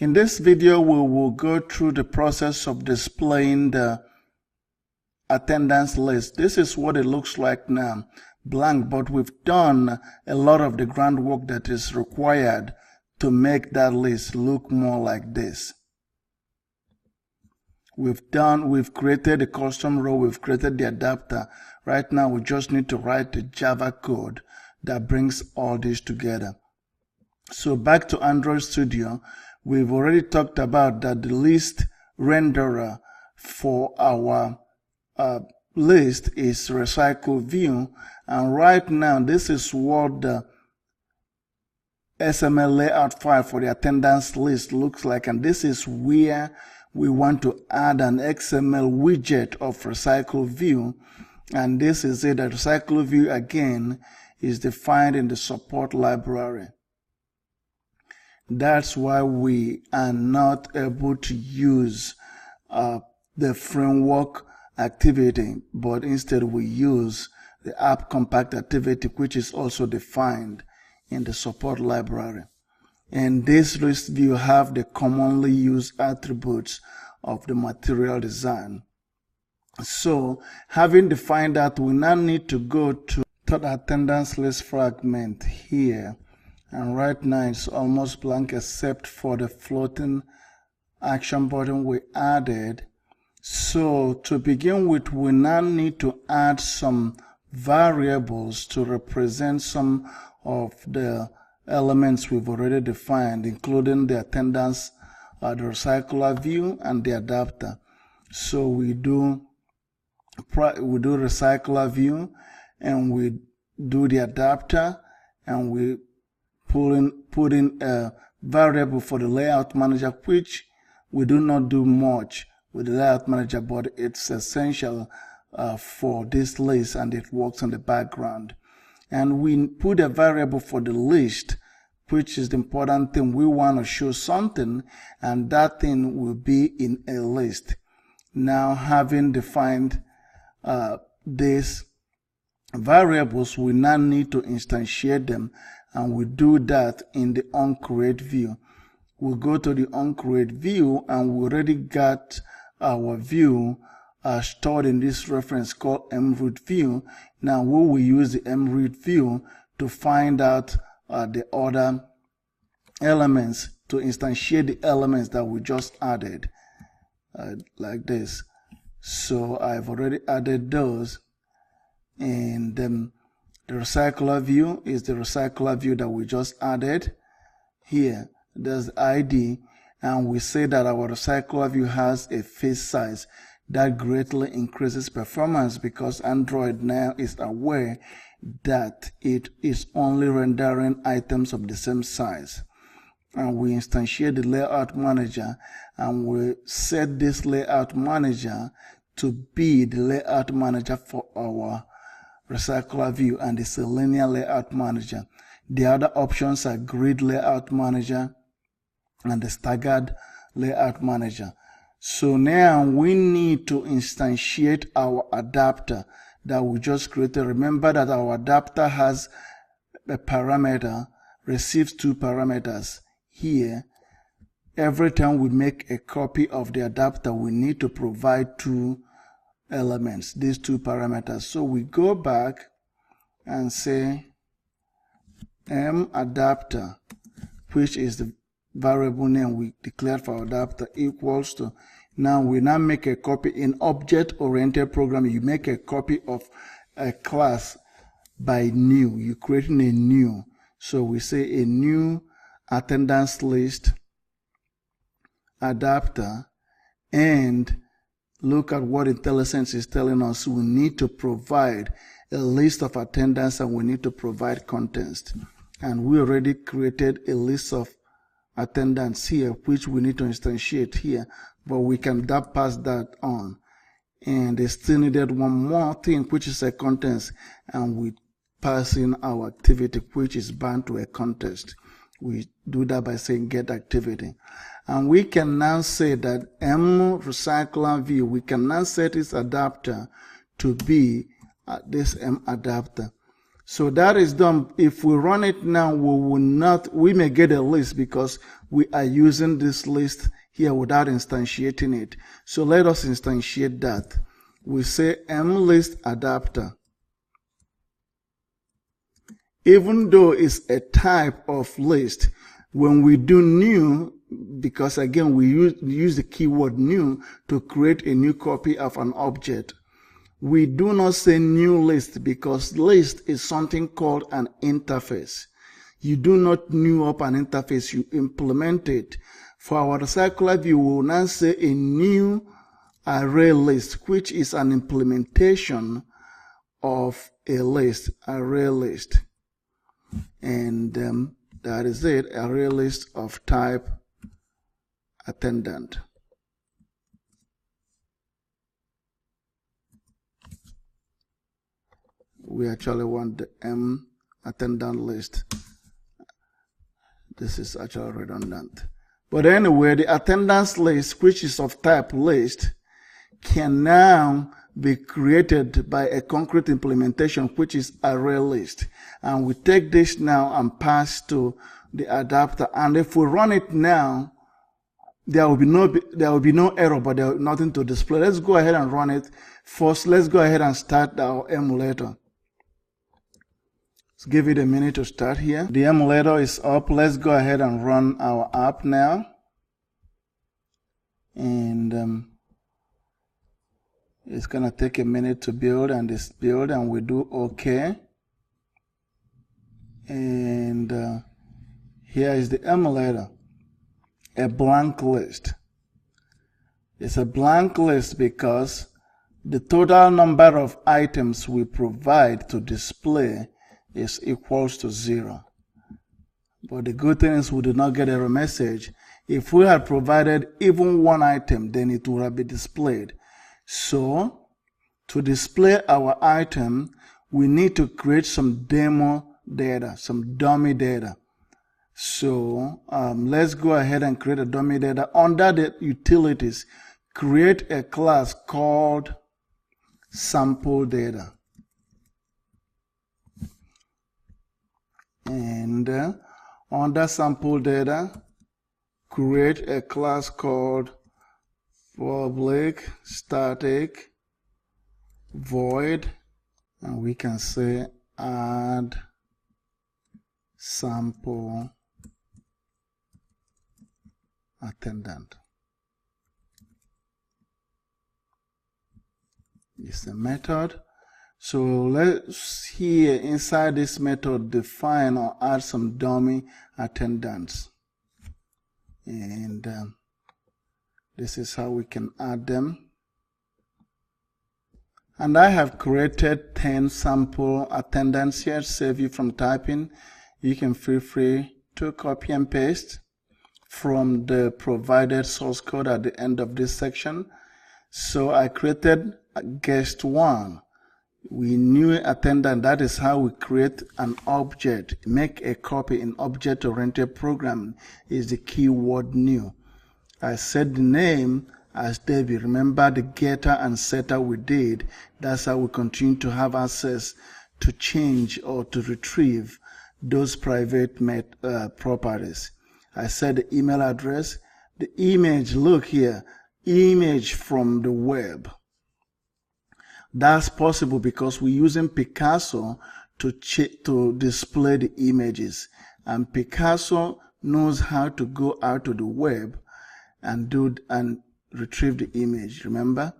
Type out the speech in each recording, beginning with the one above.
In this video, we will go through the process of displaying the attendance list. This is what it looks like now, blank, but we've done a lot of the groundwork that is required to make that list look more like this. We've created a custom row, we've created the adapter. Right now, we just need to write the Java code that brings all this together. So back to Android Studio, we've already talked about that the list renderer for our list is recycle view, and right now this is what the XML layout file for the attendance list looks like, and this is where we want to add an XML widget of recycle view, and this is it. The recycle view again is defined in the support library. That's why we are not able to use the framework activity, but instead we use the app compact activity, which is also defined in the support library. And this list view have the commonly used attributes of the material design. So having defined that, we now need to go to the attendance list fragment here. And right now it's almost blank except for the floating action button we added. So to begin with, we now need to add some variables to represent some of the elements we've already defined, including the attendance, the recycler view, and the adapter. So we do recycler view, and we do the adapter, and we put in a variable for the layout manager, which we do not do much with the layout manager, but it's essential for this list, and it works in the background. And we put a variable for the list, which is the important thing. We want to show something, and that thing will be in a list. Now, having defined these variables, we now need to instantiate them, and we do that in the onCreate view. We'll go to the onCreate view, and we already got our view stored in this reference called mroot view. Now we will use the mroot view to find out the other elements, to instantiate the elements that we just added, like this. So I've already added those, and the recycler view is the recycler view that we just added here. There's the ID, and we say that our recycler view has a face size that greatly increases performance, because Android now is aware that it is only rendering items of the same size. And we instantiate the layout manager, and we set this layout manager to be the layout manager for our recycler view, and it's a linear layout manager. The other options are grid layout manager and the staggered layout manager. So now we need to instantiate our adapter that we just created. Remember that our adapter has a parameter, receives two parameters here. Every time we make a copy of the adapter, we need to provide two elements, these two parameters. So we go back and say adapter, which is the variable name we declared for our adapter, equals to, now we now make a copy. In object-oriented programming, you make a copy of a class by new. You're creating a new. So we say a new attendance list adapter, and look at what IntelliSense is telling us. We need to provide a list of attendance, and we need to provide context. And we already created a list of attendance here, which we need to instantiate here, but we can pass that on. And they still needed one more thing, which is a context, and we pass in our activity, which is bound to a context. We do that by saying get activity. And we can now say that mRecycler view, we can now set its adapter to be this adapter. So that is done. If we run it now, we may get a list, because we are using this list here without instantiating it. So let us instantiate that. We say mList adapter. Even though it's a type of list, when we do new, because again we use the keyword new to create a new copy of an object, we do not say new list, because list is something called an interface. You do not new up an interface, you implement it. For our circular view, we will now say a new array list, which is an implementation of a list, array list. And that is it, array list of type attendant. We actually want the attendant list. This is actually redundant. But anyway, the attendance list, which is of type list, can now be created by a concrete implementation, which is array list. And we take this now and pass to the adapter. And if we run it now, there will be no error, but there will be nothing to display. Let's go ahead and run it. First, let's go ahead and start our emulator. Let's give it a minute to start here. The emulator is up. Let's go ahead and run our app now. And it's gonna take a minute to build, and this build, and we do OK. And here is the emulator, a blank list. It's a blank list because the total number of items we provide to display is equals to 0. But the good thing is we did not get error message. If we had provided even one item, then it would have been displayed. So, to display our item, we need to create some demo data, some dummy data. So, let's go ahead and create a dummy data. Under the utilities, create a class called sample data. And under sample data, create a class called public static void, and we can say add sample attendant. It's a method. So let's here inside this method define or add some dummy attendants. And this is how we can add them. And I have created 10 sample attendants here. Save you from typing. You can feel free to copy and paste from the provided source code at the end of this section. So I created guest 1. We knew attendant. That is how we create an object. Make a copy in object-oriented programming is the keyword new. I set the name as David. Remember the getter and setter we did. That's how we continue to have access to change or to retrieve those private properties. I set the email address. The image, look here, image from the web. That's possible because we're using Picasso to display the images. And Picasso knows how to go out to the web and retrieve the image. Remember,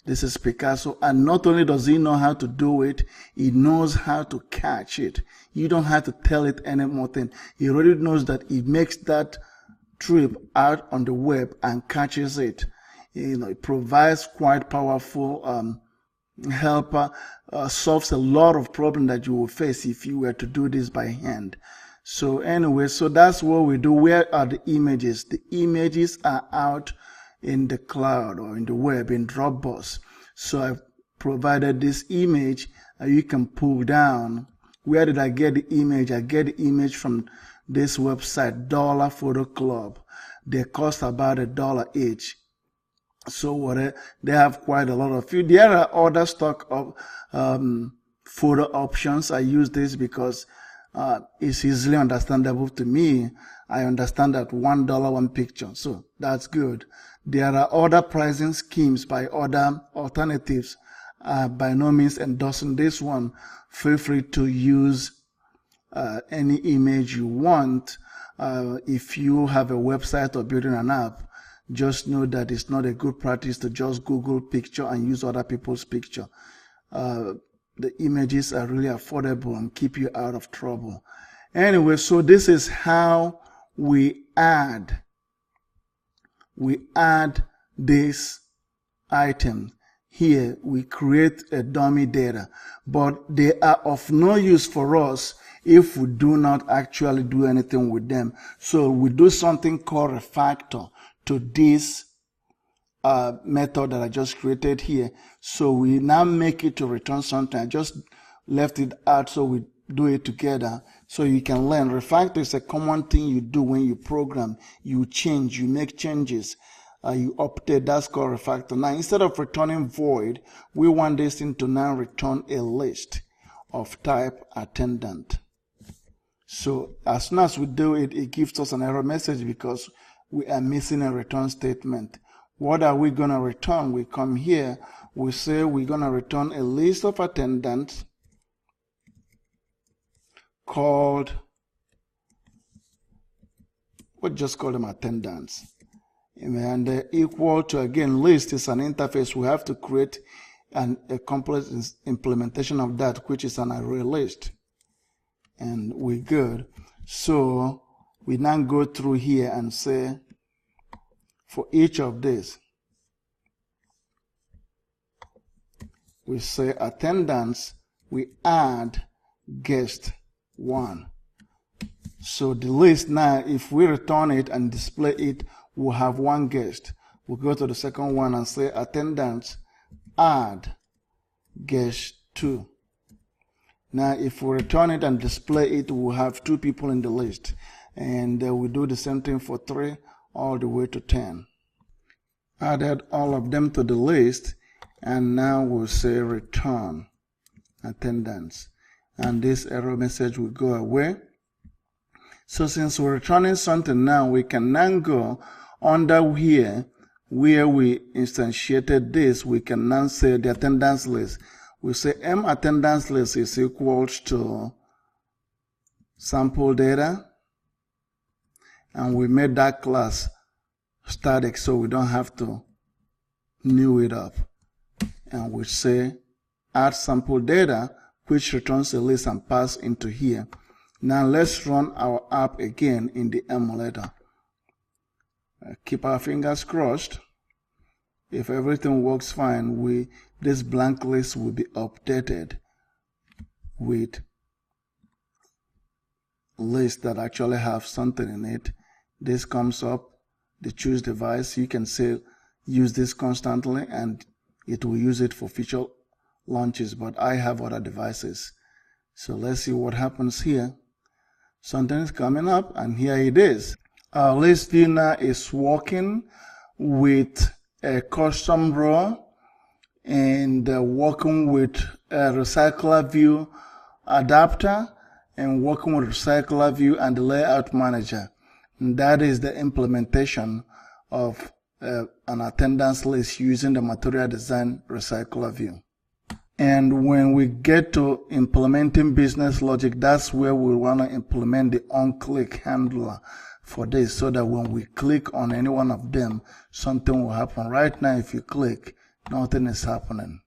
this is Picasso, and not only does he know how to do it, he knows how to catch it. You don't have to tell it any more thing. He already knows that he makes that trip out on the web and catches it. It provides quite powerful helper, solves a lot of problems that you will face if you were to do this by hand. So anyway, so that's what we do. Where are the images? The images are out in the cloud or in the web, in Dropbox. So I've provided this image you can pull down. Where did I get the image? I get the image from this website, Dollar Photo Club. They cost about $1 each. So they have quite a lot of food. There are other stock of photo options. I use this because it's easily understandable to me. I understand that $1 one picture, so that's good. There are other pricing schemes by other alternatives. By no means endorsing this one. Feel free to use any image you want. If you have a website or building an app, just know that it's not a good practice to just Google picture and use other people's picture. The images are really affordable and keep you out of trouble. Anyway, so this is how we add this item. Here we create a dummy data, but they are of no use for us if we do not actually do anything with them. So we do something called refactor to this method that I just created here. So we now make it to return something. I just left it out so we do it together so you can learn. Refactor is a common thing you do when you program. You change, you make changes, you update. That's called refactor. Now, instead of returning void, we want this thing to now return a list of type attendant. So as soon as we do it, it gives us an error message because we are missing a return statement. What are we going to return? We come here, we say we're going to return a list of attendants called, we'll just call them attendants. And equal to, again, list is an interface. We have to create a complete implementation of that, which is an array list. And we're good. So we now go through here and say, for each of these, we say attendance, we add guest 1. So the list now, if we return it and display it, we'll have 1 guest. We'll go to the second one and say attendance, add guest 2. Now, if we return it and display it, we'll have 2 people in the list. And we do the same thing for 3 all the way to 10. Added all of them to the list, and now we'll say return attendance. And this error message will go away. So since we're returning something now, we can now go under here where we instantiated this. We can now say the attendance list. We say m attendance list is equal to sample data, and we made that class static so we don't have to new it up. And we say add sample data, which returns a list and pass into here. Now let's run our app again in the emulator. Keep our fingers crossed. If everything works fine, this blank list will be updated with lists that actually have something in it. This comes up, the choose device. You can say use this constantly and it will use it for future launches, but I have other devices. So let's see what happens here. Something is coming up, and here it is. Our list view now is working with a custom row and working with a recycler view adapter and working with recycler view and the layout manager. And that is the implementation of an attendance list using the material design recycler view. And when we get to implementing business logic, that's where we want to implement the on-click handler for this, so that when we click on any one of them, something will happen. Right now, if you click, nothing is happening.